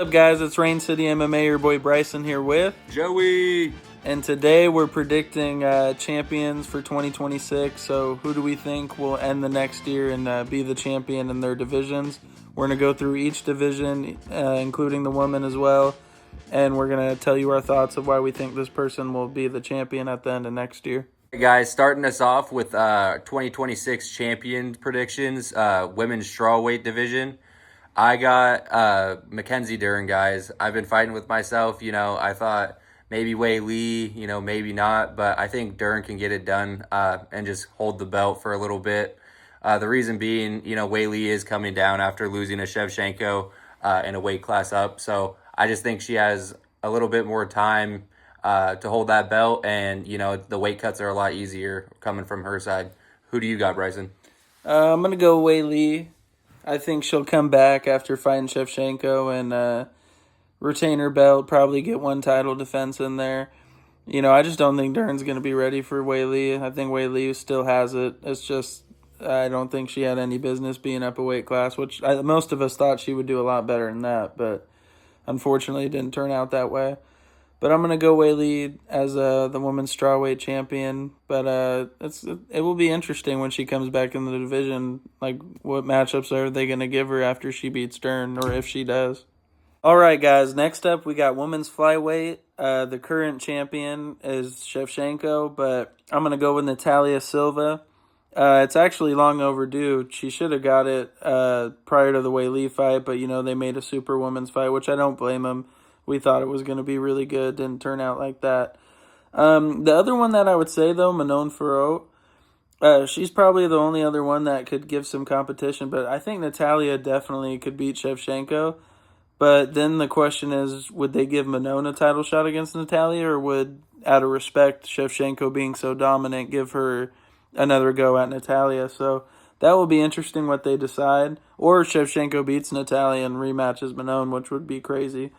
What's up, guys? It's Rain City MMA. Your boy Bryson here with Joey. And today we're predicting champions for 2026. So who do we think will end the next year and be the champion in their divisions? We're going to go through each division, including the women as well. And we're going to tell you our thoughts of why we think this person will be the champion at the end of next year. Hey guys, starting us off with 2026 champion predictions, women's strawweight division. I got Mackenzie Dern, guys. I've been fighting with myself. I thought maybe Wei Lee, maybe not. But I think Dern can get it done and just hold the belt for a little bit. The reason being, Wei Lee is coming down after losing to Shevchenko in a weight class up. So I just think she has a little bit more time to hold that belt. And, the weight cuts are a lot easier coming from her side. Who do you got, Bryson? I'm going to go Wei Lee. I think she'll come back after fighting Shevchenko and retain her belt, probably get one title defense in there. I just don't think Dern's going to be ready for Wei Lee. I think Wei Lee still has it. It's just I don't think she had any business being up a weight class, which most of us thought she would do a lot better than that, but unfortunately it didn't turn out that way. But I'm going to go Wei Lee as the women's strawweight champion. But it will be interesting when she comes back in the division. Like, what matchups are they going to give her after she beats Dern, or if she does? All right, guys. Next up, we got women's flyweight. The current champion is Shevchenko, but I'm going to go with Natalia Silva. It's actually long overdue. She should have got it prior to the Wei Lee fight, but, they made a super women's fight, which I don't blame them. We thought it was going to be really good. Didn't turn out like that. The other one that I would say, though, Manon Fiorot, she's probably the only other one that could give some competition. But I think Natalia definitely could beat Shevchenko. But then the question is, would they give Manon a title shot against Natalia? Or would, out of respect, Shevchenko being so dominant, give her another go at Natalia? So that will be interesting what they decide. Or Shevchenko beats Natalia and rematches Manon, which would be crazy.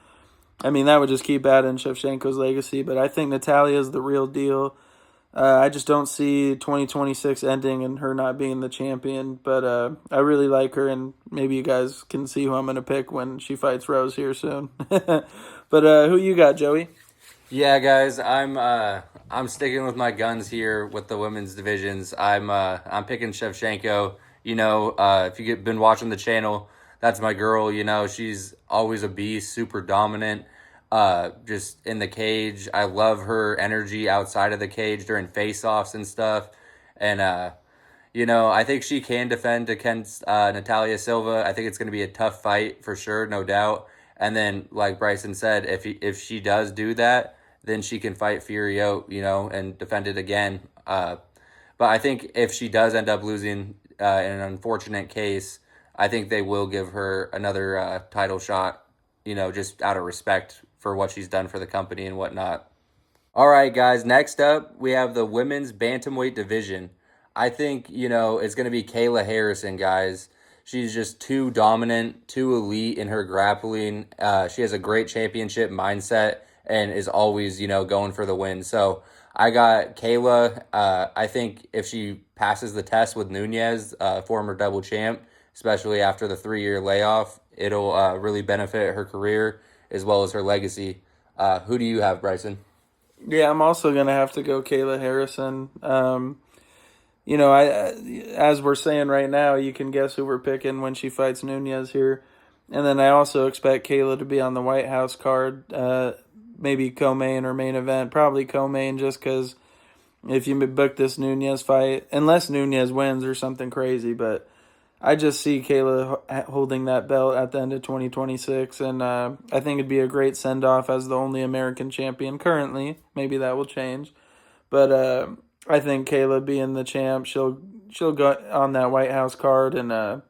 I mean, that would just keep adding Shevchenko's legacy, but I think Natalia is the real deal. I just don't see 2026 ending and her not being the champion, but I really like her, and maybe you guys can see who I'm going to pick when she fights Rose here soon. But who you got, Joey? Yeah, guys, I'm sticking with my guns here with the women's divisions. I'm picking Shevchenko. If you've been watching the channel, that's my girl. She's always a beast, super dominant. Just in the cage. I love her energy outside of the cage during face-offs and stuff. And, I think she can defend against Natalia Silva. I think it's going to be a tough fight for sure, no doubt. And then, like Bryson said, if she does do that, then she can fight Fiorot, and defend it again. But I think if she does end up losing in an unfortunate case, I think they will give her another title shot, just out of respect for what she's done for the company and whatnot. All right, guys, next up, we have the women's bantamweight division. I think, it's going to be Kayla Harrison, guys. She's just too dominant, too elite in her grappling. She has a great championship mindset and is always, going for the win. So I got Kayla. I think if she passes the test with Nunes, former double champ, especially after the 3-year layoff, it'll really benefit her career as well as her legacy. Who do you have, Bryson? Yeah, I'm also going to have to go Kayla Harrison. As we're saying right now, you can guess who we're picking when she fights Nunes here. And then I also expect Kayla to be on the White House card, maybe co-main or main event, probably co-main, just because if you book this Nunes fight, unless Nunes wins or something crazy, but I just see Kayla holding that belt at the end of 2026, and I think it'd be a great send-off as the only American champion currently. Maybe that will change, but I think Kayla being the champ, she'll go on that White House card, and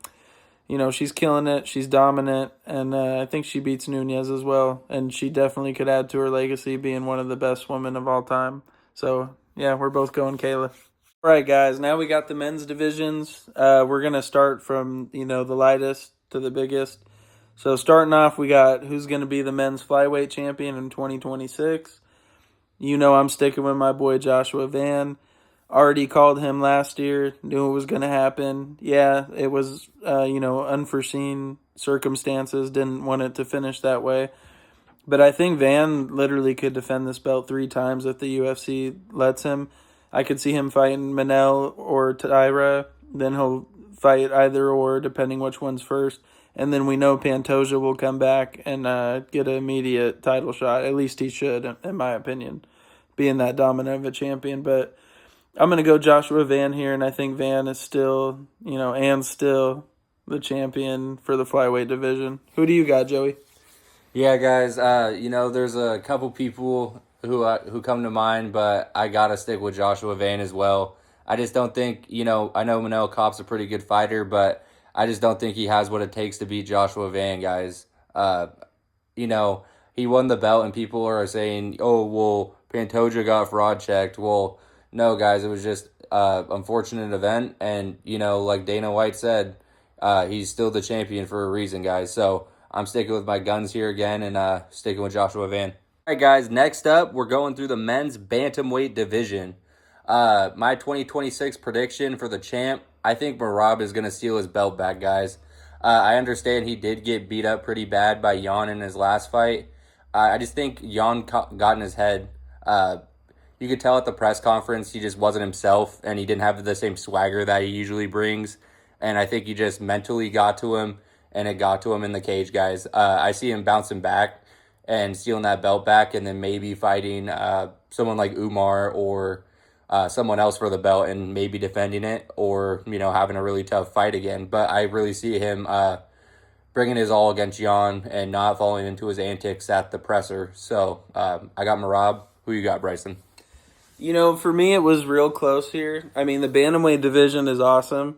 she's killing it. She's dominant, and I think she beats Nunes as well, and she definitely could add to her legacy being one of the best women of all time. So yeah, we're both going Kayla. All right, guys, now we got the men's divisions. We're going to start from, the lightest to the biggest. So starting off, we got who's going to be the men's flyweight champion in 2026. I'm sticking with my boy Joshua Van. Already called him last year, knew it was going to happen. Yeah, it was, unforeseen circumstances, didn't want it to finish that way. But I think Van literally could defend this belt 3 times if the UFC lets him. I could see him fighting Manel or Taira. Then he'll fight either or, depending which one's first. And then we know Pantoja will come back and get an immediate title shot. At least he should, in my opinion, being that dominant of a champion. But I'm going to go Joshua Van here, and I think Van is still, and still the champion for the flyweight division. Who do you got, Joey? Yeah, guys. There's a couple people who come to mind, but I gotta stick with Joshua Van as well. I just don't think, I know Manel Kape's a pretty good fighter, but I just don't think he has what it takes to beat Joshua Van, guys. He won the belt, and people are saying, "Oh, well, Pantoja got fraud checked." Well, no, guys, it was just unfortunate event, and like Dana White said, he's still the champion for a reason, guys. So I'm sticking with my guns here again and sticking with Joshua Van. All right, guys, next up, we're going through the men's bantamweight division. My 2026 prediction for the champ, I think Merab is going to steal his belt back, guys. I understand he did get beat up pretty bad by Jan in his last fight. I just think Jan got in his head. You could tell at the press conference he just wasn't himself, and he didn't have the same swagger that he usually brings. And I think he just mentally got to him, and it got to him in the cage, guys. I see him bouncing back and stealing that belt back, and then maybe fighting someone like Umar or someone else for the belt and maybe defending it, or having a really tough fight again. But I really see him bringing his all against Jan and not falling into his antics at the presser. So I got Merab. Who you got, Bryson? For me, it was real close here. I mean, the bantamweight division is awesome.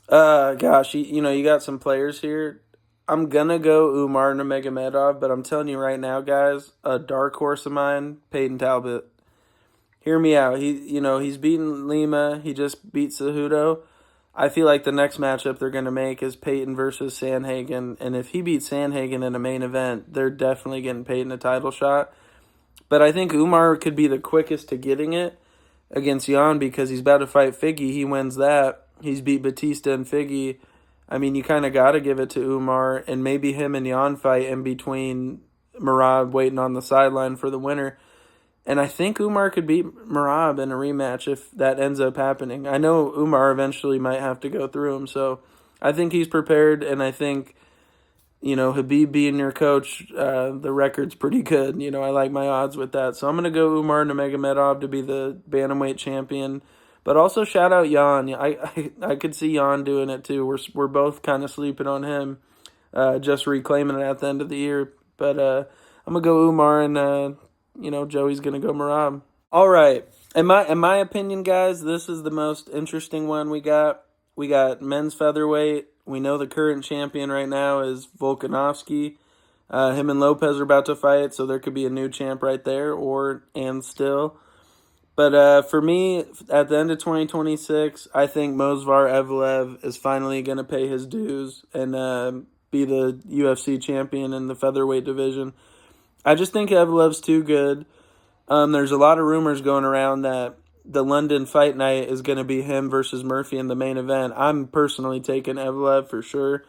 Gosh, you got some players here. I'm gonna go Umar Nurmagomedov, but I'm telling you right now, guys, a dark horse of mine, Peyton Talbot. Hear me out. He's beaten Lima. He just beat Cejudo. I feel like the next matchup they're gonna make is Peyton versus Sandhagen, and if he beats Sandhagen in a main event, they're definitely getting Peyton a title shot. But I think Umar could be the quickest to getting it against Jan because he's about to fight Figgy. He wins that. He's beat Batista and Figgy. I mean, you kind of got to give it to Umar, and maybe him and Jan fight in between Merab waiting on the sideline for the winner. And I think Umar could beat Merab in a rematch if that ends up happening. I know Umar eventually might have to go through him, so I think he's prepared, and I think, Habib being your coach, the record's pretty good. I like my odds with that. So I'm going to go Umar Nurmagomedov to be the bantamweight champion. But also shout out Jan. I could see Jan doing it too. We're both kind of sleeping on him, just reclaiming it at the end of the year. But I'm gonna go Umar, and Joey's gonna go Merab. All right. In my opinion, guys, this is the most interesting one we got. We got men's featherweight. We know the current champion right now is Volkanovski. Him and Lopez are about to fight, so there could be a new champ right there, and still. But for me, at the end of 2026, I think Movsar Evlev is finally going to pay his dues and be the UFC champion in the featherweight division. I just think Evlev's too good. There's a lot of rumors going around that the London fight night is going to be him versus Murphy in the main event. I'm personally taking Evlev for sure.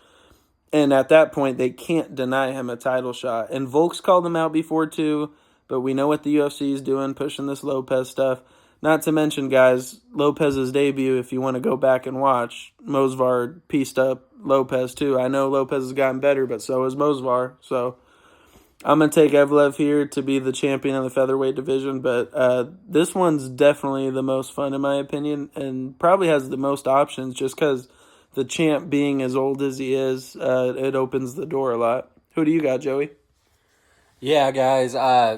And at that point, they can't deny him a title shot. And Volk's called him out before too. But we know what the UFC is doing, pushing this Lopez stuff. Not to mention, guys, Lopez's debut, if you want to go back and watch, Movsar pieced up Lopez too. I know Lopez has gotten better, but so has Movsar. So I'm going to take Evlev here to be the champion of the featherweight division. But this one's definitely the most fun, in my opinion, and probably has the most options just because the champ being as old as he is, it opens the door a lot. Who do you got, Joey? Yeah, guys,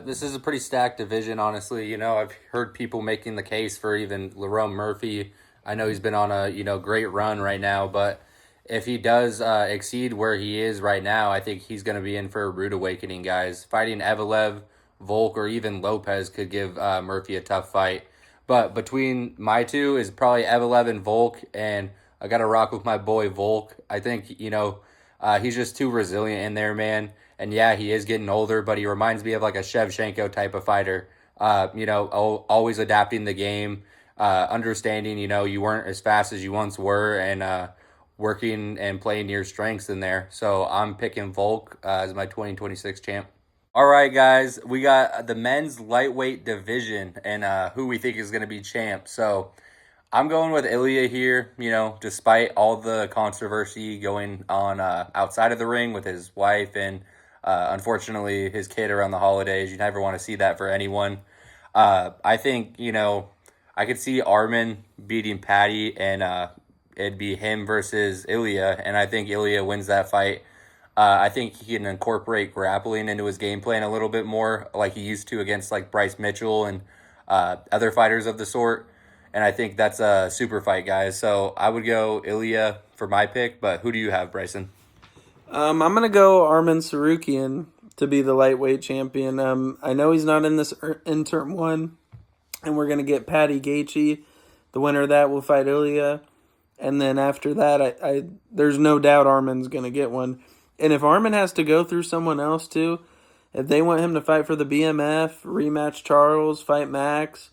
this is a pretty stacked division, honestly. I've heard people making the case for even Lerone Murphy. I know he's been on a, great run right now, but if he does exceed where he is right now, I think he's going to be in for a rude awakening, guys. Fighting Evlev, Volk, or even Lopez could give Murphy a tough fight. But between my two is probably Evlev and Volk, and I got to rock with my boy Volk. I think, he's just too resilient in there, man. And yeah, he is getting older, but he reminds me of like a Shevchenko type of fighter. Always adapting the game, understanding, you weren't as fast as you once were, and working and playing your strengths in there. So I'm picking Volk as my 2026 champ. All right, guys, we got the men's lightweight division and who we think is going to be champ. So I'm going with Ilya here, despite all the controversy going on outside of the ring with his wife and unfortunately his kid around the holidays. You never want to see that for anyone. I think, I could see Armin beating Patty and it'd be him versus Ilya. And I think Ilya wins that fight. I think he can incorporate grappling into his game plan a little bit more like he used to against like Bryce Mitchell and other fighters of the sort. And I think that's a super fight, guys. So I would go Ilya for my pick, but who do you have, Bryson? I'm going to go Arman Sarukian to be the lightweight champion. I know he's not in this interim one, and we're going to get Patty Gaethje. The winner of that will fight Ilya. And then after that, I there's no doubt Arman's going to get one. And if Arman has to go through someone else too, if they want him to fight for the BMF, rematch Charles, fight Max,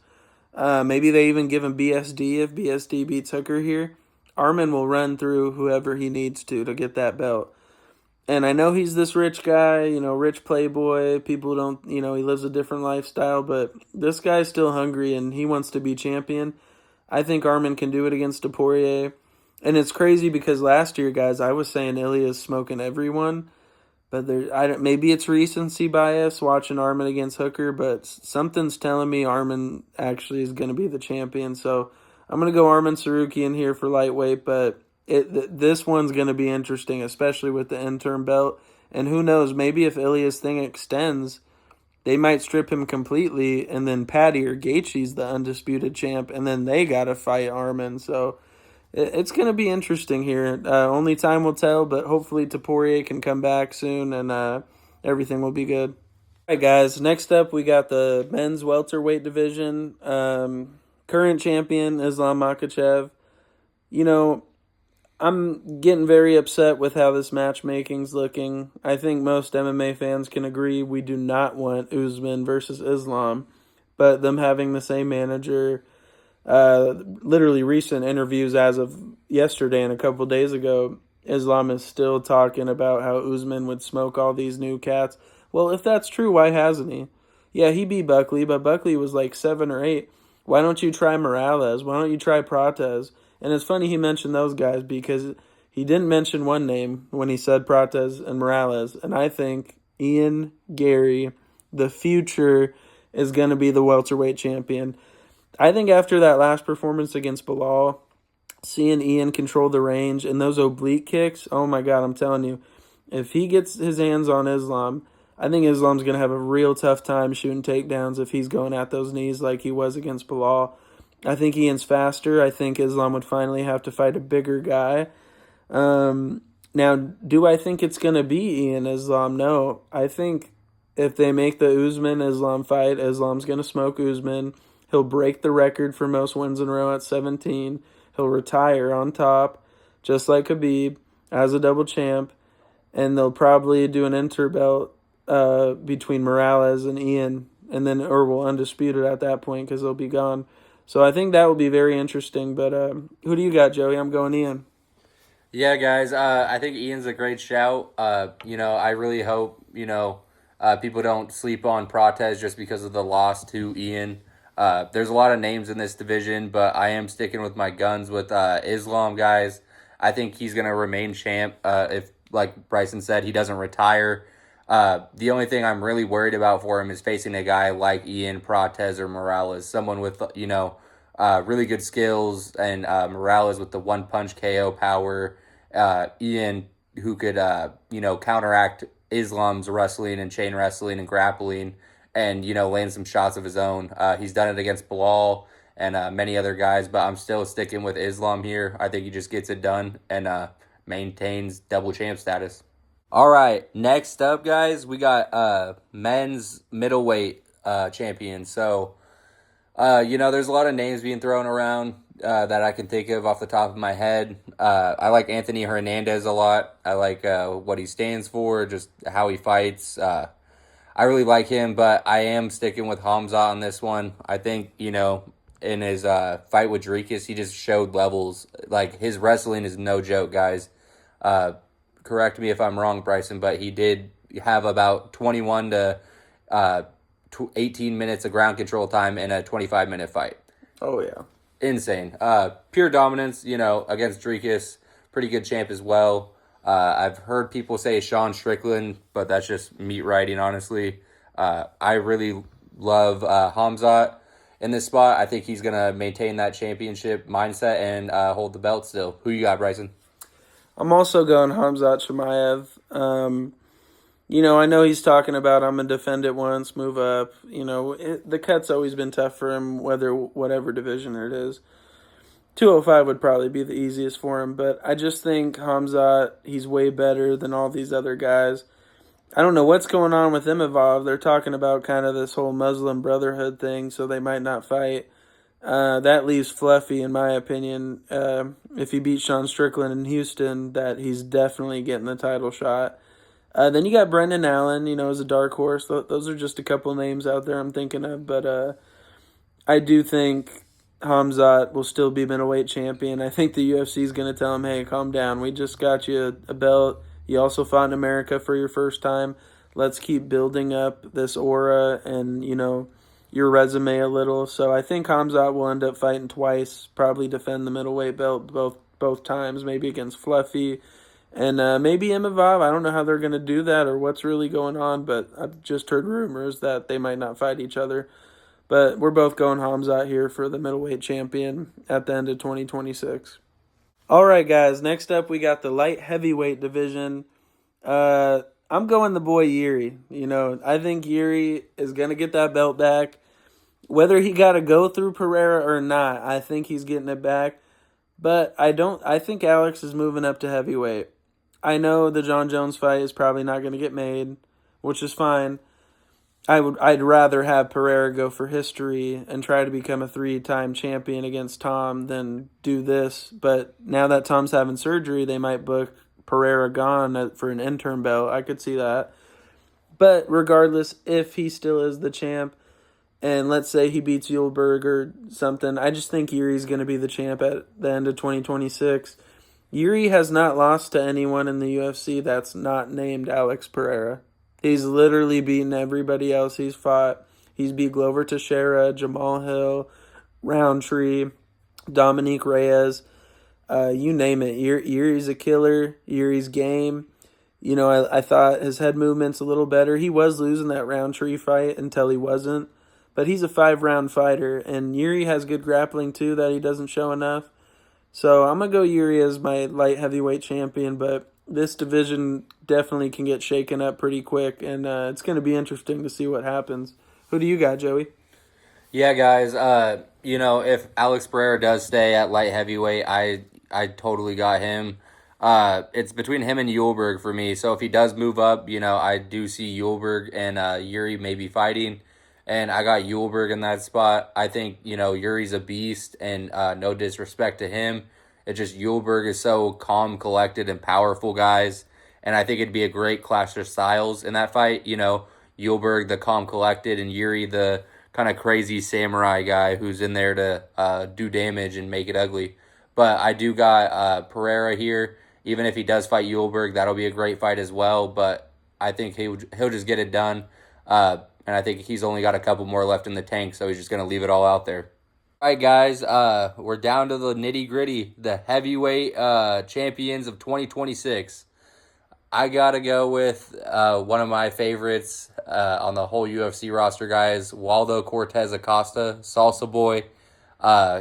maybe they even give him BSD if BSD beats Hooker here, Arman will run through whoever he needs to get that belt. And I know he's this rich guy, rich playboy. People don't, he lives a different lifestyle, but this guy's still hungry and he wants to be champion. I think Arman can do it against Poirier. And it's crazy because last year, guys, I was saying Ilya's smoking everyone. But maybe it's recency bias watching Arman against Hooker, but something's telling me Arman actually is going to be the champion. So I'm going to go Arman Sarukian here for lightweight, but this one's going to be interesting, especially with the interim belt. And who knows, maybe if Ilya's thing extends, they might strip him completely, and then Patty or Gaethje's the undisputed champ, and then they got to fight Arman. So it's going to be interesting here. Only time will tell, but hopefully Poirier can come back soon, and everything will be good. All right, guys, next up we got the men's welterweight division. Current champion, Islam Makhachev. I'm getting very upset with how this matchmaking's looking. I think most MMA fans can agree we do not want Usman versus Islam, but them having the same manager, literally recent interviews as of yesterday and a couple days ago, Islam is still talking about how Usman would smoke all these new cats. Well, if that's true, why hasn't he? Yeah, he beat Buckley, but Buckley was like 7 or 8. Why don't you try Morales? Why don't you try Prates? And it's funny he mentioned those guys because he didn't mention one name when he said Prates and Morales. And I think Ian Gary, the future, is going to be the welterweight champion. I think after that last performance against Bilal, seeing Ian control the range and those oblique kicks, oh my God, I'm telling you, if he gets his hands on Islam, I think Islam's going to have a real tough time shooting takedowns if he's going at those knees like he was against Bilal. I think Ian's faster. I think Islam would finally have to fight a bigger guy. Now, do I think it's going to be Ian Islam? No. I think if they make the Usman-Islam fight, Islam's going to smoke Usman. He'll break the record for most wins in a row at 17. He'll retire on top, just like Khabib, as a double champ. And they'll probably do an interbelt between Morales and Ian, and then will undisputed at that point because they'll be gone. So I think that will be very interesting. But who do you got, Joey? I'm going Ian. Yeah, guys, I think Ian's a great shout. I really hope, people don't sleep on Prates just because of the loss to Ian. There's a lot of names in this division, but I am sticking with my guns with Islam, guys. I think he's going to remain champ if, like Bryson said, he doesn't retire. The only thing I'm really worried about for him is facing a guy like Ian, Prates, or Morales, someone with, really good skills, and Morales with the one-punch KO power. Ian, who could, counteract Islam's wrestling and chain wrestling and grappling and, land some shots of his own. He's done it against Bilal and many other guys, but I'm still sticking with Islam here. I think he just gets it done and maintains double champ status. All right, next up, guys, we got men's middleweight champion. So, there's a lot of names being thrown around that I can think of off the top of my head. I like Anthony Hernandez a lot. I like what he stands for, just how he fights. I really like him, but I am sticking with Hamza on this one. I think, in his fight with Dricus, he just showed levels. Like, his wrestling is no joke, guys. Correct me if I'm wrong, Bryson, but he did have about 21 to 18 minutes of ground control time in a 25-minute fight. Oh, yeah. Insane. Pure dominance, against Dricus. Pretty good champ as well. I've heard people say Sean Strickland, but that's just meat writing, honestly. I really love Hamzat in this spot. I think he's going to maintain that championship mindset and hold the belt still. Who you got, Bryson? I'm also going Hamzat Chimaev. I know he's talking about I'm going to defend it once, move up. The cut's always been tough for him, whatever division it is. 205 would probably be the easiest for him, but I just think Hamzat, he's way better than all these other guys. I don't know what's going on with Imavov. They're talking about kind of this whole Muslim Brotherhood thing, so they might not fight. That leaves Fluffy, in my opinion. If he beats Sean Strickland in Houston, that he's definitely getting the title shot. Then you got Brendan Allen, as a dark horse. Those are just a couple names out there I'm thinking of, but I do think Hamzat will still be middleweight champion. I think the UFC is going to tell him, hey, calm down. We just got you a belt. You also fought in America for your first time. Let's keep building up this aura and, your resume a little. So I think Hamzat will end up fighting twice, probably defend the middleweight belt both times, maybe against Fluffy and maybe Imavov. I don't know how they're going to do that or what's really going on, but I've just heard rumors that they might not fight each other. But we're both going Hamzat here for the middleweight champion at the end of 2026. All right, guys. Next up, we got the light heavyweight division. I'm going the boy Yuri. I think Yuri is going to get that belt back. Whether he got to go through Pereira or not, I think he's getting it back. But I think Alex is moving up to heavyweight. I know the John Jones fight is probably not going to get made, which is fine. I'd rather have Pereira go for history and try to become a 3-time champion against Tom than do this. But now that Tom's having surgery, they might book Pereira gone for an interim belt. I could see that. But regardless, if he still is the champ, and let's say he beats Yulberg or something, I just think Yuri's going to be the champ at the end of 2026. Yuri has not lost to anyone in the UFC that's not named Alex Pereira. He's literally beaten everybody else he's fought. He's beat Glover Teixeira, Jamal Hill, Roundtree, Dominique Reyes. You name it. Yuri's a killer. Yuri's game. I thought his head movement's a little better. He was losing that Roundtree fight until he wasn't. But he's a 5-round fighter. And Yuri has good grappling too that he doesn't show enough. So I'm going to go Yuri as my light heavyweight champion. But this division definitely can get shaken up pretty quick, and it's going to be interesting to see what happens. Who do you got, Joey? Yeah, guys. If Alex Pereira does stay at light heavyweight, I totally got him. It's between him and Yulberg for me. So if he does move up, I do see Yulberg and Yuri maybe fighting, and I got Yulberg in that spot. I think Yuri's a beast, and no disrespect to him. It's just Yulberg is so calm, collected, and powerful, guys. And I think it'd be a great clash of styles in that fight. Yulberg, the calm, collected, and Yuri, the kind of crazy samurai guy who's in there to do damage and make it ugly. But I do got Pereira here. Even if he does fight Yulberg, that'll be a great fight as well. But I think he'll just get it done. And I think he's only got a couple more left in the tank, so he's just going to leave it all out there. All right, guys, we're down to the nitty-gritty, the heavyweight champions of 2026. I got to go with one of my favorites on the whole UFC roster, guys, Waldo Cortez Acosta, Salsa Boy.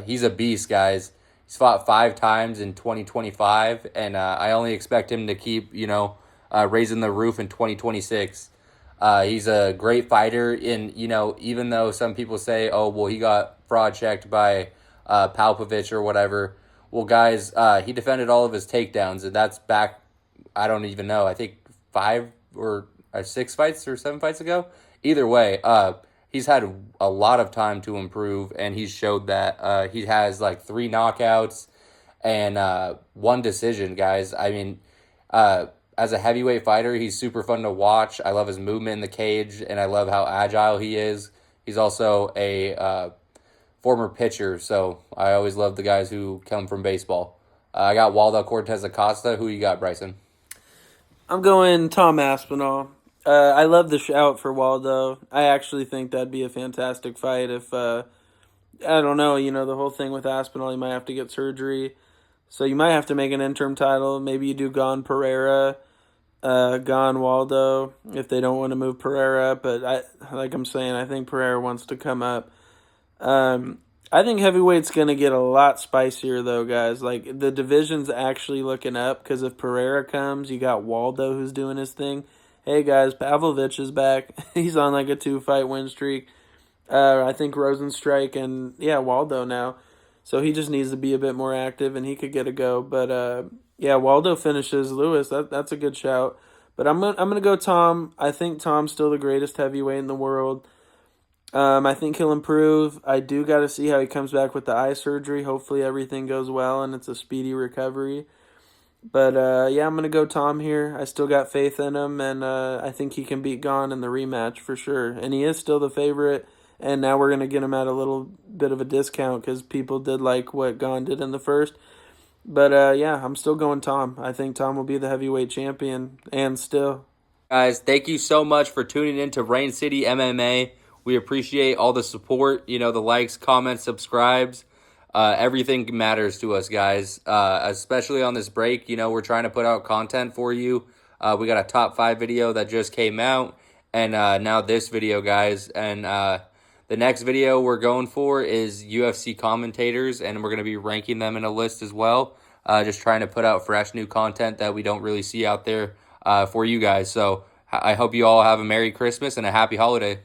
He's a beast, guys. He's fought 5 times in 2025, and I only expect him to keep, raising the roof in 2026. He's a great fighter, and, even though some people say, oh, well, he got fraud checked by Palpovich or whatever. Well, guys, he defended all of his takedowns, and that's back, I don't even know, I think 5 or 6 fights or 7 fights ago. Either way, he's had a lot of time to improve, and he's showed that he has like 3 knockouts and 1 decision, guys. I mean, as a heavyweight fighter, he's super fun to watch. I love his movement in the cage, and I love how agile he is. He's also a former pitcher, so I always love the guys who come from baseball. I got Waldo Cortez Acosta. Who you got, Bryson? I'm going Tom Aspinall. I love the shout for Waldo. I actually think that'd be a fantastic fight if, I don't know, the whole thing with Aspinall, you might have to get surgery. So you might have to make an interim title. Maybe you do Gon Pereira, Gon Waldo, if they don't want to move Pereira. But like I'm saying, I think Pereira wants to come up. I think heavyweight's going to get a lot spicier, though, guys. Like, the division's actually looking up because if Pereira comes, you got Waldo who's doing his thing. Hey, guys, Pavlovich is back. He's on, like, a 2-fight win streak. I think Rosenstrike and, Waldo now. So he just needs to be a bit more active, and he could get a go. But, Waldo finishes Lewis. That's a good shout. But I'm gonna go Tom. I think Tom's still the greatest heavyweight in the world. I think he'll improve. I do got to see how he comes back with the eye surgery. Hopefully everything goes well and it's a speedy recovery. But, I'm going to go Tom here. I still got faith in him, and I think he can beat Gon in the rematch for sure. And he is still the favorite, and now we're going to get him at a little bit of a discount because people did like what Gon did in the first. But, I'm still going Tom. I think Tom will be the heavyweight champion, and still. Guys, thank you so much for tuning in to Rain City MMA. We appreciate all the support, the likes, comments, subscribes. Everything matters to us, guys, especially on this break. We're trying to put out content for you. We got a top 5 video that just came out, and now this video, guys. And the next video we're going for is UFC commentators, and we're going to be ranking them in a list as well. Just trying to put out fresh new content that we don't really see out there for you guys. So I hope you all have a Merry Christmas and a Happy Holiday.